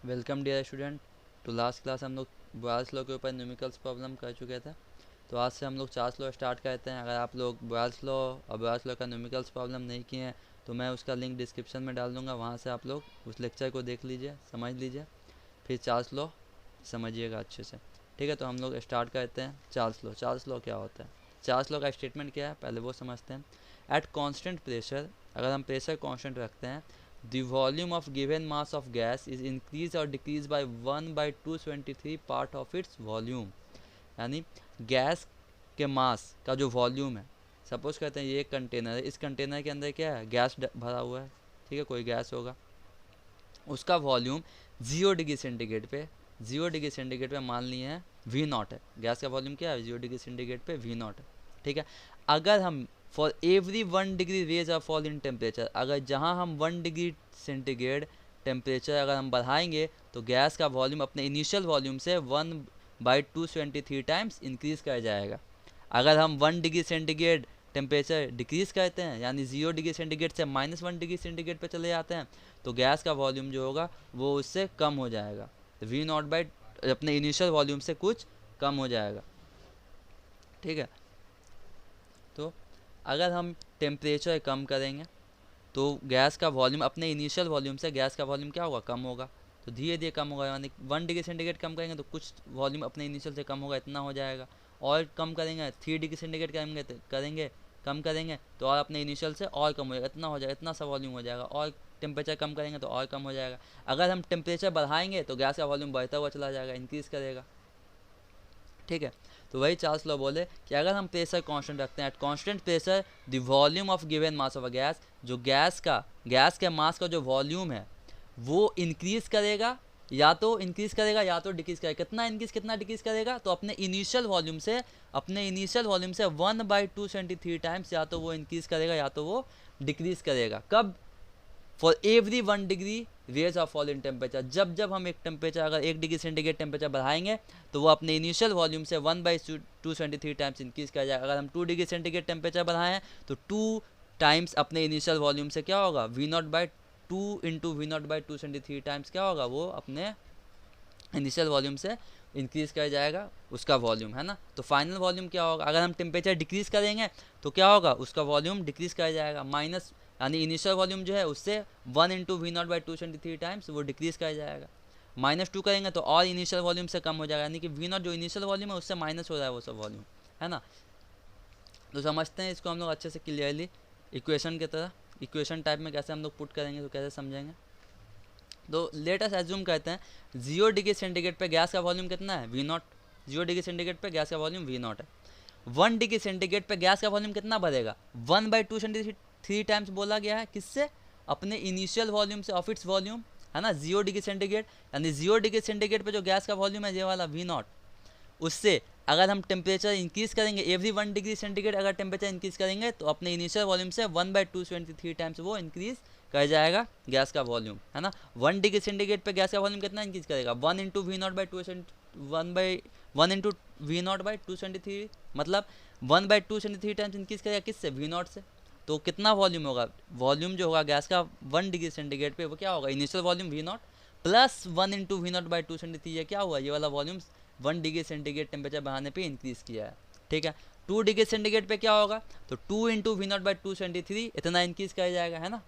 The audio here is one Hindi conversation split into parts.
Welcome dear student to last class. हम लोग बॉयल्स लॉ के ऊपर न्यूमेरिकल्स प्रॉब्लम कर चुके थे। तो आज से हम लोग चार्ल्स लॉ स्टार्ट करते हैं। अगर आप लोग बॉयल्स लॉ और बॉयल्स लॉ का न्यूमेरिकल्स प्रॉब्लम नहीं किए हैं तो मैं उसका लिंक डिस्क्रिप्शन में डाल दूंगा, वहाँ से आप लोग उस लेक्चर को देख लीजिए, समझ लीजिए, फिर चार्ल्स लॉ समझिएगा अच्छे से। ठीक है, तो हम लोग स्टार्ट करते हैं। चार्ल्स लॉ, चार्ल्स लॉ क्या होता है? चार्ल्स लॉ का स्टेटमेंट क्या है पहले वो समझते हैं। एट कांस्टेंट प्रेशर, अगर हम प्रेशर कांस्टेंट रखते हैं, the volume of given mass of gas is increased or decreased by 1/223 part of its volume। यानी गैस के मास का जो वॉल्यूम है, सपोज करते हैं ये एक कंटेनर है, इस कंटेनर के अंदर क्या है, गैस भरा हुआ है। ठीक है, कोई गैस होगा, उसका वॉल्यूम 0 डिग्री सेंटीग्रेड पे, 0 डिग्री सेंटीग्रेड पे मान लिए हैं V0 है। गैस का वॉल्यूम क्या है, 0 डिग्री सेंटीग्रेड पे V0 है। ठीक है, अगर हम for every 1 degree raise of fall in temperature, अगर जहाँ हम 1 डिग्री सेंटीग्रेड टेम्परेचर अगर हम बढ़ाएंगे तो गैस का वॉल्यूम अपने इनिशियल वॉल्यूम से 1/223 टाइम्स इंक्रीज कर जाएगा। अगर हम 1 डिग्री सेंटीग्रेड टेम्परेचर डिक्रीज करते हैं, यानी 0 डिग्री सेंटीग्रेड से -1 डिग्री सेंटीग्रेड पे चले जाते हैं, तो गैस का वॉल्यूम जो होगा वो उससे कम हो जाएगा। V0 बाई अपने इनिशियल वॉल्यूम से कुछ कम हो जाएगा। ठीक है, तो अगर हम टेम्परेचर कम करेंगे तो गैस का वॉल्यूम अपने इनिशियल वॉल्यूम से गैस का वॉल्यूम क्या होगा, कम होगा। तो धीरे धीरे कम होगा, यानी 1 डिग्री सेंटीग्रेड कम करेंगे तो कुछ वॉल्यूम अपने इनिशियल से कम होगा, इतना हो जाएगा। और कम करेंगे, 3 डिग्री सेंटीग्रेड कम करेंगे तो और अपने इनिशियल से और कम हो जाएगा, इतना हो जाएगा, इतना सा वॉल्यूम हो जाएगा। और टेम्परेचर कम करेंगे तो और कम हो जाएगा। अगर हम टेम्परेचर बढ़ाएंगे तो गैस का वॉल्यूम बढ़ता हुआ चला जाएगा, इंक्रीज़ करेगा। ठीक है, तो वही चार्ल्स लॉ बोले कि अगर हम प्रेशर कांस्टेंट रखते हैं, eight constant pressure the volume of given mass of a gas, जो गैस के मास का जो वॉल्यूम है वो इंक्रीज करेगा, या तो इंक्रीज करेगा या तो डिक्रीज करेगा। कितना इंक्रीज कितना डिक्रीज करेगा, तो अपने इनिशियल वॉल्यूम से 1/223 टाइम्स या तो वो इंक्रीज करेगा या तो वो डिक्रीज करेगा। कब? For every 1 degree raise of fall in temperature, जब जब हम एक टेम्परेचर अगर 1 डिग्री सेंटीग्रेड टेम्परेचर बढ़ाएंगे तो वो अपने इनिशियल वॉल्यूम से 1/223 टाइम्स इंक्रीज कर जाएगा। अगर हम 2 डिग्री सेंटीग्रेड टेम्परेचर बढ़ाएं तो 2 टाइम्स अपने इनिशियल वॉल्यूम से क्या होगा, V0/2 इंटू V0/223 टाइम्स क्या होगा, वो अपने इनिशियल वॉल्यूम से इंक्रीज कर जाएगा उसका वॉल्यूम, है ना। तो फाइनल वॉल्यूम क्या होगा, अगर हम टेम्परेचर डिक्रीज करेंगे तो क्या होगा, उसका वॉल्यूम डिक्रीज कर जाएगा, माइनस, यानी इनिशियल वॉल्यूम जो है उससे 1 इंटू V0/223 टाइम्स वो डिक्रीज कर जाएगा। -2 करेंगे तो और इनिशियल वॉल्यूम से कम हो जाएगा, यानी कि V0 जो इनिशियल वॉल्यूम है उससे माइनस हो रहा है वो सब वॉल्यूम, है ना। तो समझते हैं इसको हम लोग अच्छे से क्लियरली इक्वेशन की तरह, इक्वेशन टाइप में कैसे हम लोग पुट करेंगे तो कैसे समझेंगे। तो लेट अस एज्यूम करते हैं 0 डिग्री सेंटीग्रेड पे गैस का वॉल्यूम कितना है, V0। 0 डिग्री सेंटीग्रेड पे गैस का वॉल्यूम V0 है। 1 डिग्री सेंटीग्रेड पे गैस का वॉल्यूम कितना बढ़ेगा, 1/223 टाइम्स बोला गया है, किससे, अपने इनिशियल वॉल्यूम से, ऑफ इट्स वॉल्यूम, है ना। 0 डिग्री सेंटीग्रेड, यानी 0 डिग्री सेंटीग्रेड पे जो गैस का वॉल्यूम है ये वाला V0, उससे अगर हम टेम्परेचर इंक्रीज करेंगे, एवरी 1 डिग्री सेंटीग्रेड अगर टेम्परेचर इंक्रीज करेंगे तो अपने इनिशियल वॉल्यूम से 1/223 टाइम्स वो इंक्रीज कर जाएगा गैस का वॉल्यूम, है ना। 1 डिग्री सेंटीग्रेड पे गैस का वॉल्यूम कितना इंक्रीज करेगा, 1 इंटू V0/223, मतलब 1/223 टाइम्स इंक्रीज करेगा, किससे, V0 से। तो कितना वॉल्यूम होगा, वॉल्यूम जो होगा गैस का 1 डिग्री सेंटीग्रेड पे वो क्या होगा, initial volume V0 plus 1 into V0/223, ये क्या हुआ, ये वाला वॉल्यूम 1 डिग्री सेंटीग्रेड टेम्परेचर बढ़ाने पे इंक्रीज़ किया है। ठीक है, 2 डिग्री सेंटीग्रेड पे क्या होगा, तो 2 इंटू V0/223 इतना इंक्रीज कर जाएगा, है ना।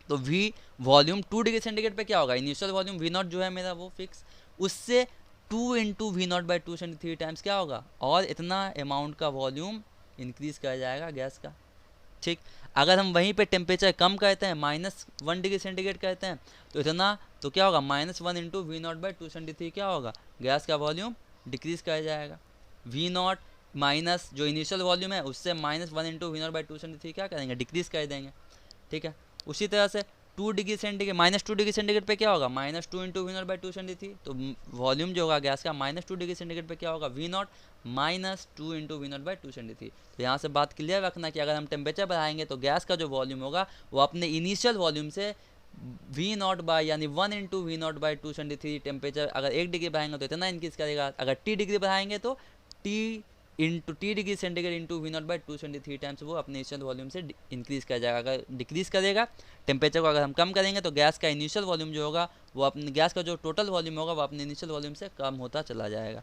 तो V वॉल्यूम 2 डिग्री सेंटीग्रेड पे क्या होगा, इनिशियल वॉल्यूम V0 जो है मेरा वो फिक्स, उससे 2 इंटू V0/223 टाइम्स क्या होगा, और इतना अमाउंट का वॉल्यूम इंक्रीज कर जाएगा गैस का। ठीक, अगर हम वहीं पे टेम्परेचर कम करते हैं, -1 डिग्री सेंटीग्रेड करते हैं तो इतना, तो क्या होगा, -1 इंटू V0/223 क्या होगा, गैस का वॉल्यूम डिक्रीज कर जाएगा। V0 माइनस जो इनिशियल वॉल्यूम है उससे -1 इंटू V0/223 क्या करेंगे, डिक्रीज कर देंगे। ठीक है, उसी तरह से 2 डिग्री सेंटीग्रेड पे क्या होगा, -2 इंटू V0/223, तो वॉल्यूम जो होगा गैस का -2 डिग्री सेंटीग्रेड पे क्या होगा, V0 -2 इंटू V0/223। तो यहाँ से बात क्लियर रखना कि अगर हम टेम्परेचर बढ़ाएंगे तो गैस का जो वॉल्यूम होगा वो अपने इनिशियल वॉल्यूम से V0 यानी 1 इंटू V0/223 टेम्परेचर अगर 1 डिग्री बढ़ाएंगे तो इतना इंक्रीज करेगा, अगर T डिग्री बढ़ाएंगे तो T into T degree centigrade into V nought by 223 times वो अपने इनिशियल वॉल्यूम से इंक्रीज कर जाएगा। अगर डिक्रीज करेगा टेम्परेचर को, अगर हम कम करेंगे तो गैस का इनिशियल वॉल्यूम जो होगा वो अपने गैस का जो टोटल वॉल्यूम होगा वो अपने इनिशियल वॉल्यूम से कम होता चला जाएगा,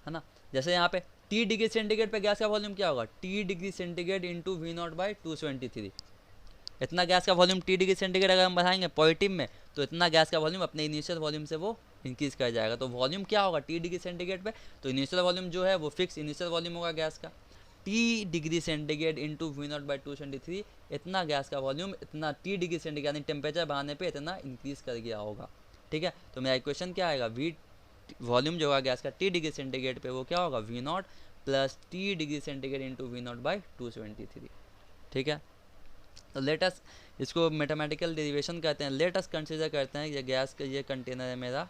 है ना। जैसे यहाँ पे टी डिग्री सेंटीग्रेड पे गैस का वॉल्यूम क्या होगा, T degree centigrade into V nought by 223। इतना गैस का वॉल्यूम टी डिग्री सेंटीग्रेड अगर हम बढ़ाएंगे पॉजिटिव में तो इतना गैस का वॉल्यूम अपने इनिशियल वॉल्यूम से वो इंक्रीज कर जाएगा। तो वॉल्यूम क्या होगा टी डिग्री सेंटीग्रेड पे, तो इनिशियल वॉल्यूम जो है वो फिक्स इनिशियल वॉल्यूम होगा गैस का, T degree centigrade into V nought by 223। इतना गैस का वॉल्यूम इतना टी डिग्री सेंटीग्रेड यानी टेम्परेचर बढ़ाने पे इतना इंक्रीज कर गया होगा, ठीक है। तो मेरा इक्वेशन क्या आएगा, वी वॉल्यूम जो होगा गैस का टी डिग्री सेंटीग्रेड पे वो क्या होगा, V nought plus T degree centigrade into V nought by 223, ठीक है। तो लेट अस इसको मैथमेटिकल डेरिवेशन कहते हैं। लेट अस कंसीडर करते हैं ये गैस का ये कंटेनर है मेरा,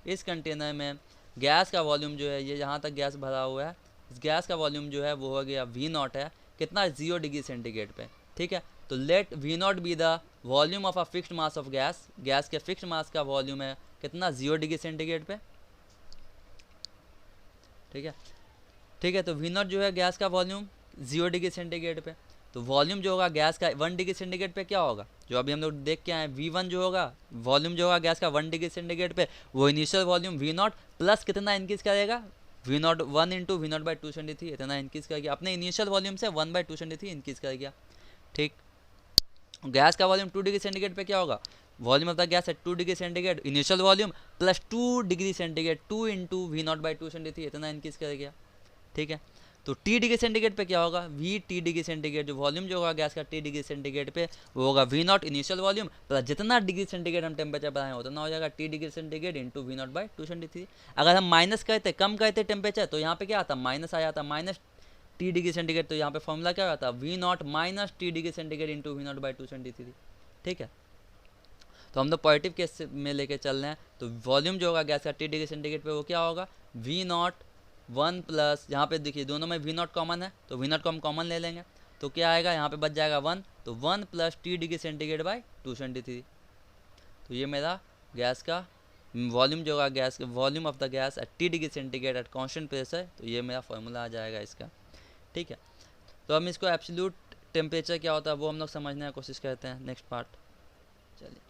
इस कंटेनर में गैस का वॉल्यूम जो है ये यहाँ तक गैस भरा हुआ है, इस गैस का वॉल्यूम जो है वो हो गया वी नॉट है कितना 0 डिग्री सेंटीग्रेड पे, ठीक है। तो let V nought be the volume of a fixed mass of gas, gas के फिक्स्ड मास का वॉल्यूम है कितना 0 डिग्री सेंटीग्रेड पे, ठीक है, ठीक है। तो वी नॉट जो है गैस का वॉल्यूम 0 डिग्री सेंटीग्रेड पे, तो वॉल्यूम जो होगा गैस का 1 डिग्री सेंटीग्रेड पे क्या होगा, जो अभी हम लोग देख के आए V1 जो होगा वॉल्यूम जो होगा गैस का 1 डिग्री सेंटीग्रेड पे, वो initial volume V nought plus कितना इंक्रीज करेगा, V nought 1 into V nought by 223 इतना इंक्रीज कर गया, अपने इनिशियल वॉल्यूम से 1 बाई 223 इंक्रीज कर गया, ठीक। गैस का वॉल्यूम 2 डिग्री सेंटीग्रेड पे क्या होगा, वॉल्यूम ऑफ द गैस है 2 degree centigrade, initial volume plus 2 degree centigrade 2 into V nought by 223 इतना इंक्रीज कर गया, ठीक है। तो टी डिग्री सेंटीग्रेड पे क्या होगा, वी टी डिग्री सेंटीग्रेड जो वॉल्यूम जो होगा गैस का टी डिग्री सेंटीग्रेड पे वो होगा V nought initial volume plus जितना डिग्री सेंटीग्रेड हम टेम्परेचर बढ़ाएं उतना हो जाएगा T degree centigrade into V nought by 223। अगर हम माइनस करते कम करते टेम्परेचर तो यहाँ पे क्या आता, माइनस आ जाता, माइनस टी डिग्री सेंटीग्रेड, तो यहाँ पे फॉर्मूला क्या आता, V nought minus T degree centigrade into V nought by 223, ठीक है। तो हम लोग पॉजिटिव केस में लेके चल रहे हैं, तो वॉल्यूम जो होगा गैस का टी डिग्री सेंटीग्रेड पे वो क्या होगा, वी नॉट 1 प्लस, यहाँ पे देखिए दोनों में वी नॉट कॉमन है तो वी नॉट को हम कॉमन ले लेंगे, तो क्या आएगा यहाँ पे बच जाएगा 1, तो 1 plus T degree centigrade by 223। तो ये मेरा गैस का वॉल्यूम जो होगा गैस का volume of the gas at T degree centigrade at constant pressure, तो ये मेरा फॉर्मूला आ जाएगा इसका, ठीक है। तो हम इसको एब्सोल्यूट टेम्परेचर क्या होता है वो हम लोग समझने की कोशिश करते हैं नेक्स्ट पार्ट। चलिए,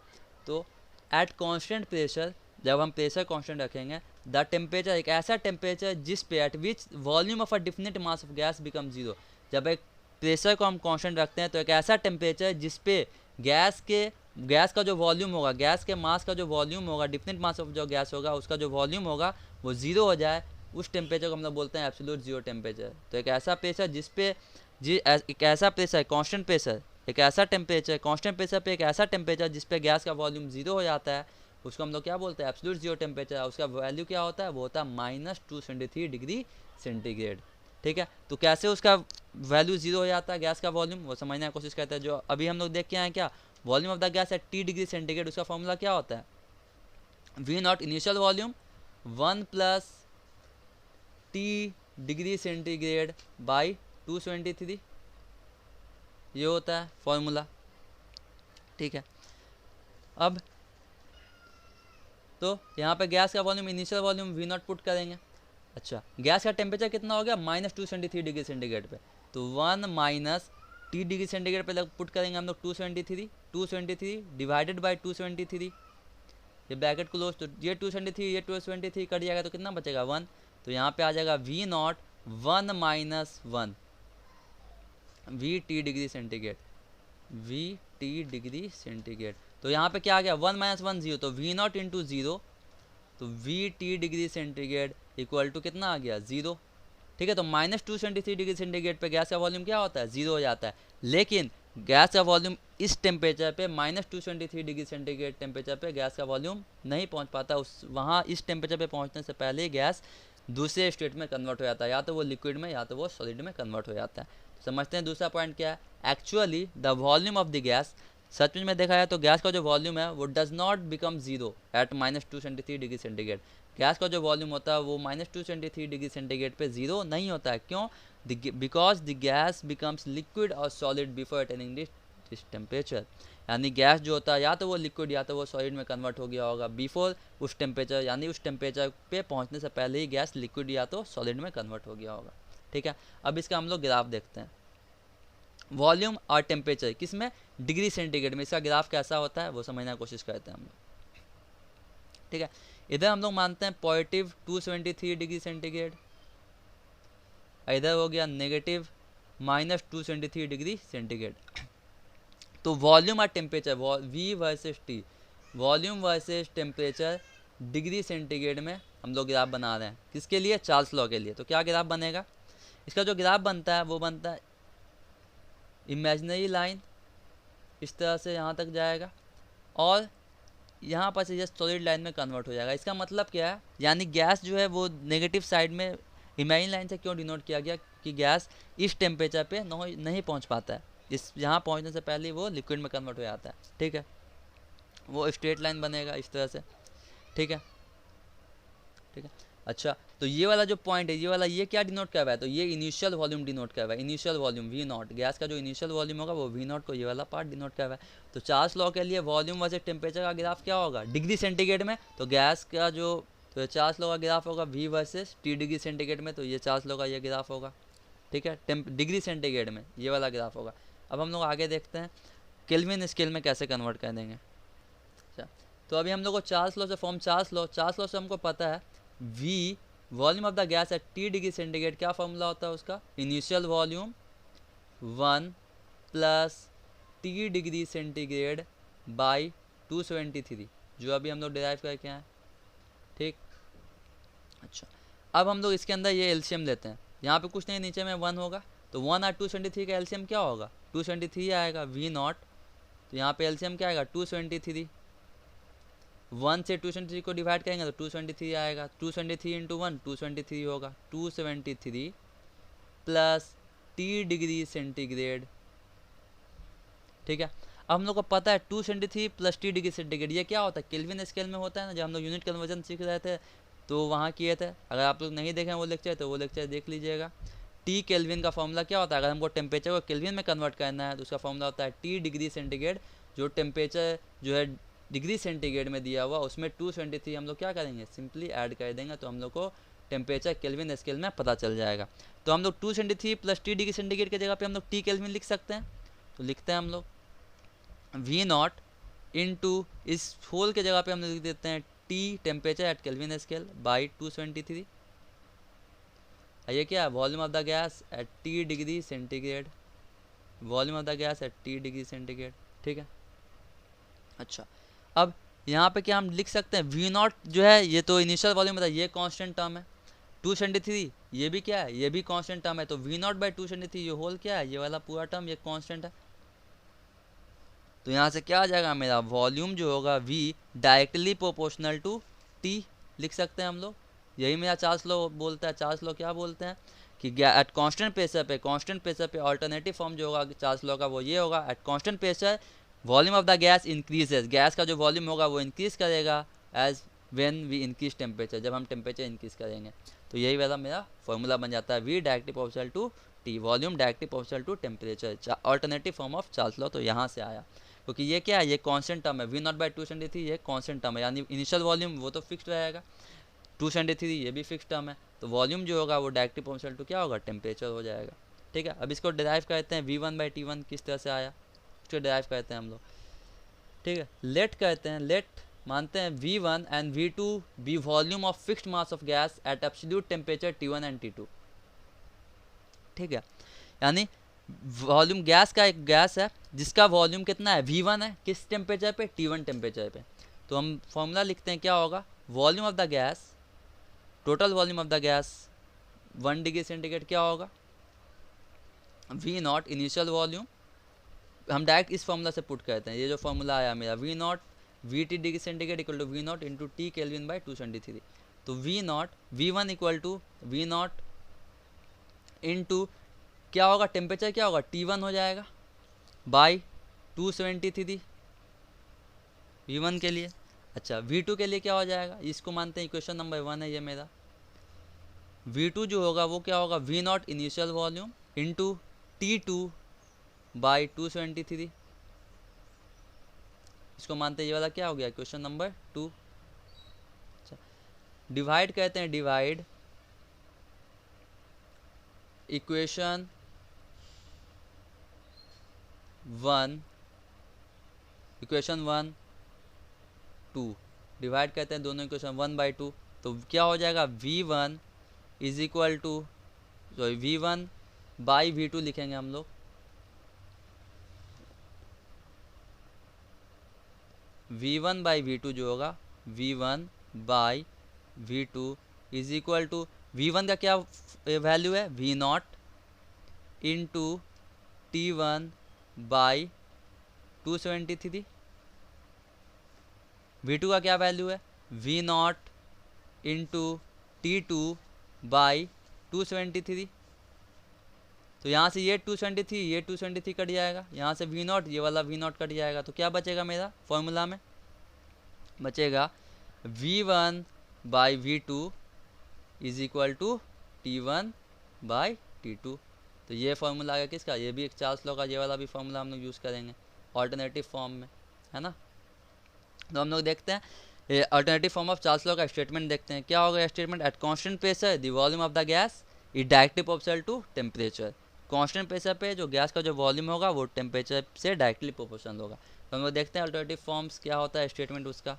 तो एट कॉन्स्टेंट प्रेशर, जब हम प्रेशर कांस्टेंट रखेंगे, द टेम्परेचर एक ऐसा टेम्परेचर जिस पे eight which volume of a definite mass of gas become 0। जब एक प्रेशर को हम कांस्टेंट रखते हैं तो एक ऐसा टेम्परेचर जिस पे गैस का जो वॉल्यूम होगा, गैस के मास का जो वॉल्यूम होगा, डिफिनिट मास ऑफ जो गैस होगा उसका जो वॉल्यूम होगा वो 0 हो जाए, उस टेम्परेचर को हम लोग बोलते हैं एब्सोल्यूट 0 टेम्परेचर। तो एक ऐसा प्रेशर जिस पे एक ऐसा प्रेशर कांस्टेंट प्रेशर, एक ऐसा टेम्परेचर कांस्टेंट प्रेशर पे एक ऐसा टेम्परेचर जिस पे गैस का वॉल्यूम 0 हो जाता है, उसको हम लोग क्या बोलते हैं एब्सोल्यूट 0 टेम्परेचर। उसका वैल्यू क्या होता है, वो होता है -223 डिग्री सेंटीग्रेड, ठीक है। तो कैसे उसका वैल्यू 0 हो जाता है गैस का वॉल्यूम, वो समझने की कोशिश करते हैं। जो अभी हम लोग देख के आए क्या, volume of the gas at T degree centigrade, उसका फॉर्मूला क्या होता है, V nought initial volume 1 plus T degree centigrade by 223, ये होता है फॉर्मूला, ठीक है। अब तो यहाँ पे गैस का volume initial volume V not put करेंगे। अच्छा, गैस का टेम्परेचर कितना हो गया -223 डिग्री सेंटीग्रेड पे, तो 1 माइनस टी डिग्री सेंटीग्रेड पे पुट करेंगे हम लोग 223 डिवाइडेड बाई 223, ये ब्रैकेट क्लोज, तो ये 223 कट जाएगा तो कितना बचेगा 1, तो यहाँ पे आ जाएगा V nought 1 minus 1 V T degree centigrade, तो यहाँ पे क्या आ गया 1 माइनस 1 0, तो वी नॉट इंटू 0, तो V T degree centigrade equal to कितना आ गया 0, ठीक है। तो -223 डिग्री सेंटीग्रेड पे गैस का वॉल्यूम क्या होता है 0 हो जाता है, लेकिन गैस का वॉल्यूम इस टेम्परेचर पे -223 डिग्री सेंटीग्रेड टेम्परेचर पे गैस का वॉल्यूम नहीं पहुंच पाता, उस वहाँ इस टेम्परेचर पे पहुंचने से पहले गैस दूसरे स्टेट में कन्वर्ट हो जाता है, या तो वो लिक्विड में या तो वो सॉलिड में कन्वर्ट हो जाता है। तो समझते हैं दूसरा पॉइंट क्या है, actually the volume of the gas, सच में देखा जाए तो गैस का जो वॉल्यूम है वो does not become 0 at -223 degree centigrade. Gas का जो वॉल्यूम होता है वो -223 डिग्री सेंटीग्रेड पे 0 नहीं होता है, क्यों, because the gas becomes liquid और solid before attaining this temperature. यानी गैस जो होता है या तो वो लिक्विड या तो वो सॉलिड में कन्वर्ट हो गया होगा बिफोर उस टेम्परेचर, यानी उस टेम्परेचर पे पहुंचने से पहले ही गैस लिक्विड या तो सॉलिड में कन्वर्ट हो गया होगा। ठीक है, अब इसका हम लोग ग्राफ देखते हैं। वॉल्यूम और टेम्परेचर किसमें, डिग्री सेंटीग्रेड में, इसका ग्राफ कैसा होता है वो समझने की कोशिश करते हैं हम लोग। ठीक है, इधर हम लोग मानते हैं पॉजिटिव 273 डिग्री सेंटीग्रेड, इधर हो गया नेगेटिव -273 डिग्री सेंटीग्रेड। तो वॉल्यूम और temperature V versus T, volume versus temperature degree centigrade में हम लोग ग्राफ बना रहे हैं, किसके लिए, चार्ल्स लॉ के लिए। तो क्या ग्राफ बनेगा, इसका जो ग्राफ बनता है वो बनता है इमेजिनरी लाइन इस तरह से यहाँ तक जाएगा और यहाँ पर से जस्ट सॉलिड लाइन में कन्वर्ट हो जाएगा। इसका मतलब क्या है, यानी गैस जो है वो नेगेटिव साइड में इमेजिनरी लाइन से क्यों डिनोट किया गया कि गैस इस टेम्परेचर पे नहीं पहुँच पाता है, इस यहाँ पहुँचने से पहले वो लिक्विड में कन्वर्ट हो जाता है। ठीक है, वो स्ट्रेट लाइन बनेगा इस तरह से। ठीक है, ठीक है। अच्छा, तो ये वाला जो पॉइंट है, ये वाला ये क्या डिनोट कर रहा है, तो ये इनिशियल वॉल्यूम डिनोट कर रहा है, initial volume V not, gas का जो इनिशियल वॉल्यूम होगा वो वी नॉट को ये वाला पार्ट डिनोट कर रहा है। तो चार्ल्स लॉ के लिए वॉल्यूम वर्सेस टेम्परेचर का ग्राफ क्या होगा, डिग्री सेंटीग्रेड में, तो गैस का जो तो चार्ल्स लॉ का ग्राफ होगा V versus T degree centigrade में, तो ये चार्ल्स लॉ का ये ग्राफ होगा। ठीक है, डिग्री सेंटीग्रेड में ये वाला ग्राफ होगा। अब हम लोग आगे देखते हैं केल्विन स्केल में कैसे कन्वर्ट कर देंगे। अच्छा, तो अभी हम लोग को चार्ल्स लॉ से फॉर्म, चार्ल्स लॉ से हमको पता है V volume of the gas at T degree centigrade, क्या फॉर्मूला होता है उसका, initial volume 1 plus T degree centigrade by 273, जो अभी हम लोग डिराइव करके आए। ठीक, अच्छा, अब हम लोग इसके अंदर ये एलसीएम लेते हैं, यहाँ पे कुछ नहीं, नीचे में 1 होगा, तो 1 और 273 का एलसीएम क्या होगा, 273 आएगा वी नॉट, तो यहाँ पे एलसीएम क्या आएगा 273, 1 से 273 को डिवाइड करेंगे तो 273 आएगा, 273 इंटू 1 273 होगा, 273 प्लस टी डिग्री सेंटीग्रेड। ठीक है, अब हम लोग को पता है 273 प्लस टी डिग्री सेंटीग्रेड ये क्या होता है, केल्विन स्केल में होता है ना, जब हम लोग यूनिट कन्वर्जन सीख रहे थे तो वहाँ किए थे। अगर आप लोग नहीं देखें वो लेक्चर तो वो लेक्चर देख लीजिएगा। टी केल्विन का फॉर्मूला क्या होता है, अगर हमको टेम्परेचर को केल्विन में कन्वर्ट करना है तो उसका फॉर्मूला होता है टी डिग्री सेंटीग्रेड, जो टेम्परेचर जो है डिग्री सेंटीग्रेड में दिया हुआ उसमें 273 हम लोग क्या करेंगे, सिंपली ऐड कर देंगे, तो हम लोग को टेम्परेचर केल्विन स्केल में पता चल जाएगा। तो हम लोग 273 प्लस टी डिग्री सेंटीग्रेड की जगह पे हम लोग टी केल्विन लिख सकते हैं, तो लिखते हैं हम लोग वी नॉट इंटू इस होल के जगह पे हम लोग लिख देते हैं T temperature at kelvin scale by 273। ये क्या है, volume of the gas at T degree centigrade, volume of the gas at T degree centigrade. ठीक है, अच्छा, अब यहाँ पे क्या हम लिख सकते हैं, वी नॉट जो है ये तो इनिशियल वॉल्यूम है, ये कांस्टेंट टर्म है, 273 ये भी क्या है, ये भी कांस्टेंट टर्म है, तो वी नॉट बाई 273 ये होल क्या है, ये वाला पूरा टर्म ये कांस्टेंट है। तो यहाँ से क्या आ जाएगा, मेरा वॉल्यूम जो होगा V directly proportional to T लिख सकते हैं हम लोग। यही मेरा चार्ल्स लॉ बोलता है। चार्ल्स लॉ क्या बोलते हैं कि एट कांस्टेंट प्रेशर पे ऑल्टरनेटिव फॉर्म जो होगा चार्ल्स लॉ का वो ये होगा, at constant pressure volume of the gas increases, gas का जो वॉल्यूम होगा वो इंक्रीज करेगा as when we increase temperature, जब हम टेम्परेचर इंक्रीज करेंगे। तो यही वाला मेरा फॉर्मूला बन जाता है, V directly proportional to T, volume directly proportional to temperature, alternative form of Charles law. तो यहाँ से आया, क्योंकि ये क्या है, ये कांस्टेंट टर्म है, वी नॉट बाई 273 ये कांस्टेंट टर्म है, यानी इनिशियल वॉल्यूम वो तो फिक्स्ड रहेगा, 273 ये भी फिक्स टर्म है, तो वॉल्यूम जो होगा वो डायरेक्टली प्रोपोर्शनल टू क्या होगा, टेम्परेचर हो जाएगा। ठीक है, अब इसको डिराइव करते हैं, V1 बाई T1 किस तरह से आया उसको डिराइव करते हैं हम लोग। ठीक है, लेट करते हैं, लेट मानते हैं V1 and V2 be volume of fixed mass of gas at absolute temperature T1 and T2। ठीक है, यानी वॉल्यूम गैस का एक गैस है जिसका वॉल्यूम कितना है, V1 है, किस टेम्परेचर पे, T1 टेम्परेचर पे। तो हम फॉर्मूला लिखते हैं, क्या होगा, volume of the gas, total volume of the gas 1 degree centigrade क्या होगा, वी नॉट इनिशियल वॉल्यूम, हम डायरेक्ट इस फॉर्मूला से पुट करते हैं, ये जो फॉर्मूला आया मेरा V nought V T degree centigrade equal to V nought into T kelvin by 273। तो V nought V1 equal to V nought into क्या होगा, टेम्परेचर क्या होगा, T1 हो जाएगा बाई 273 V1 के लिए। अच्छा, V2 के लिए क्या हो जाएगा, इसको मानते हैं इक्वेशन नंबर 1 है ये मेरा। V2 जो होगा वो क्या होगा, V nought initial volume into T2 by 273 इसको मानते हैं ये वाला क्या हो गया क्वेश्चन नंबर 2। डिवाइड कहते हैं, डिवाइड इक्वेशन 1 इक्वेशन 1 2, डिवाइड कहते हैं दोनों इक्वेशन 1/2। तो क्या हो जाएगा V1 is equal to, sorry V1 by V2 लिखेंगे हम लोग। V1 बाई V2 जो होगा V1 by V2 is equal to, V1 का क्या वैल्यू है V0 into T1 by 273। V2 का क्या वैल्यू है V0 इंटू T2 बाई 273। तो यहाँ से ये 273 ये 273 कट जाएगा, यहाँ से V0 ये वाला V0 कट जाएगा। तो क्या बचेगा मेरा फॉर्मूला में, बचेगा V1 by V2 is equal to T1 by T2। तो ये फॉर्मूला है किसका, ये भी एक चार्ल्स लॉ का ये वाला भी फॉर्मूला हम लोग यूज़ करेंगे ऑल्टरनेटिव फॉर्म में, है ना। तो हम लोग देखते हैं alternative form of Charles law का स्टेटमेंट देखते हैं। क्या होगा statement, at constant pressure the volume of the gas is directly proportional to temperature. Constant pressure पे जो गैस का जो वॉल्यूम होगा वो टेम्परेचर से डायरेक्टली प्रोपोर्शनल होगा। तो हम लोग देखते हैं अल्टरनेटिव फॉर्म्स क्या होता है स्टेटमेंट उसका।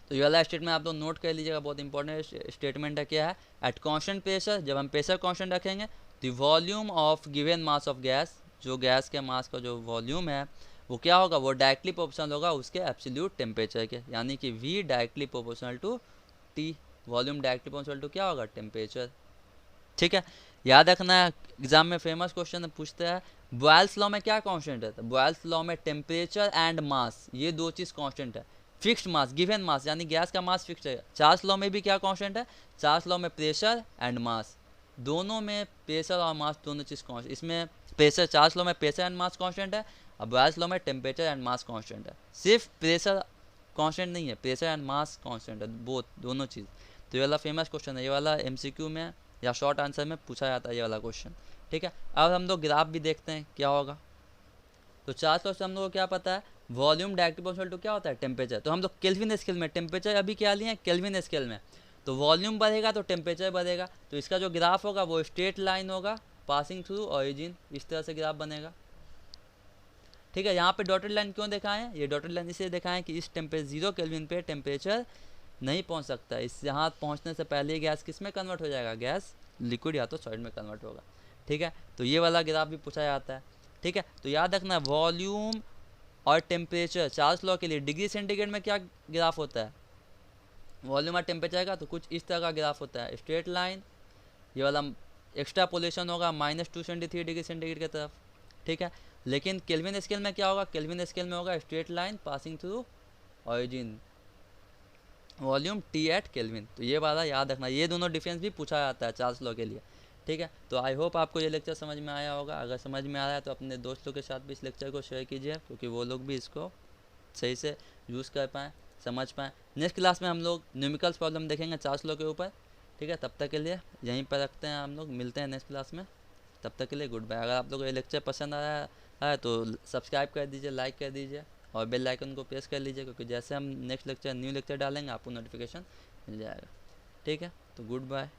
तो ये वाला स्टेटमेंट आप लोग नोट कर लीजिएगा, बहुत इंपॉर्टेंट स्टेटमेंट है। क्या है, एट कांस्टेंट प्रेशर, जब हम प्रेशर कांस्टेंट रखेंगे the volume of given mass of gas, जो गैस के मास का जो वॉल्यूम है वो क्या होगा, वो डायरेक्टली प्रोपोर्शनल होगा उसके एब्सोल्यूट टेम्परेचर के, यानी कि V directly proportional to T, volume directly proportional to क्या होगा टेम्परेचर। ठीक है, याद रखना है एग्जाम में फेमस क्वेश्चन पूछते हैं बॉयल्स लॉ में क्या कांस्टेंट है। तो बॉयल्स लॉ में टेम्परेचर एंड मास ये दो चीज़ कांस्टेंट है। फिक्स्ड मास, गिवन मास, यानी गैस का मास फिक्स्ड है। चार्ल्स लॉ में भी क्या कांस्टेंट है, चार्ल्स लॉ में प्रेशर एंड मास, दोनों में प्रेशर और मास दोनों चीज़ कांस्टेंट। इसमें प्रेशर, चार्ल्स लॉ में प्रेशर एंड मास कांस्टेंट है, और बॉयल्स लॉ में टेम्परेचर एंड मास कांस्टेंट है। सिर्फ प्रेशर कांस्टेंट नहीं है, प्रेशर एंड मास कांस्टेंट है, बोथ दोनों चीज़। तो ये वाला फेमस क्वेश्चन है, ये वाला MCQ में या शॉर्ट आंसर में पूछा जाता है ये वाला क्वेश्चन। ठीक है, अब हम लोग ग्राफ भी देखते हैं क्या होगा। तो चार्ल्स लॉ से हम लोग को क्या पता है, वॉल्यूम डायरेक्टली प्रोपोर्शनल टू क्या होता है टेम्परेचर। तो हम लोग केल्विन स्केल में, टेम्परेचर अभी क्या लिए हैं केल्विन स्केल में, तो वॉल्यूम बढ़ेगा तो टेम्परेचर बढ़ेगा। तो इसका जो ग्राफ होगा वो स्ट्रेट लाइन होगा पासिंग थ्रू ऑरिजिन, इस तरह से ग्राफ बनेगा। ठीक है, यहाँ पे डॉटेड लाइन क्यों दिखाएं, ये डॉटेड लाइन इसलिए दिखाएं कि इस टेम्परेचर 0 केल्विन पे टेम्परेचर नहीं पहुँच सकता, इस यहाँ पहुँचने से पहले गैस किस में कन्वर्ट हो जाएगा, गैस लिक्विड या तो सॉलिड में कन्वर्ट होगा। ठीक है, तो ये वाला ग्राफ भी पूछा जाता है। ठीक है, तो याद रखना वॉल्यूम और टेम्परेचर चार्ल्स लॉ के लिए डिग्री सेंटीग्रेड में क्या ग्राफ होता है, वॉल्यूम और टेम्परेचर का, तो कुछ इस तरह का ग्राफ होता है स्ट्रेट लाइन, ये वाला एक्स्ट्रापोलेशन होगा -273 डिग्री सेंटीग्रेड की तरफ। ठीक है, लेकिन केल्विन स्केल में क्या होगा, केल्विन स्केल में होगा straight line passing through origin, volume T at kelvin. तो ये वाला याद रखना, ये दोनों डिफरेंस भी पूछा जाता है चार्ल्स लॉ के लिए। ठीक है, तो आई होप आपको ये लेक्चर समझ में आया होगा। अगर समझ में आ रहा है तो अपने दोस्तों के साथ भी इस लेक्चर को शेयर कीजिए, क्योंकि वो लोग भी इसको सही से यूज़ कर पाएँ, समझ पाएँ। नेक्स्ट क्लास में हम लोग न्यूमेरिकल्स प्रॉब्लम देखेंगे चार्ल्स लॉ के ऊपर। ठीक है, तब तक के लिए यहीं पर रखते हैं, हम लोग मिलते हैं नेक्स्ट क्लास में। तब तक के लिए गुड बाय। अगर आप लोग को ये लेक्चर पसंद आया है तो सब्सक्राइब कर दीजिए, लाइक कर दीजिए और बेल आइकन को प्रेस कर लीजिए, क्योंकि जैसे हम नेक्स्ट लेक्चर न्यू लेक्चर डालेंगे आपको नोटिफिकेशन मिल जाएगा। ठीक है, तो गुड बाय।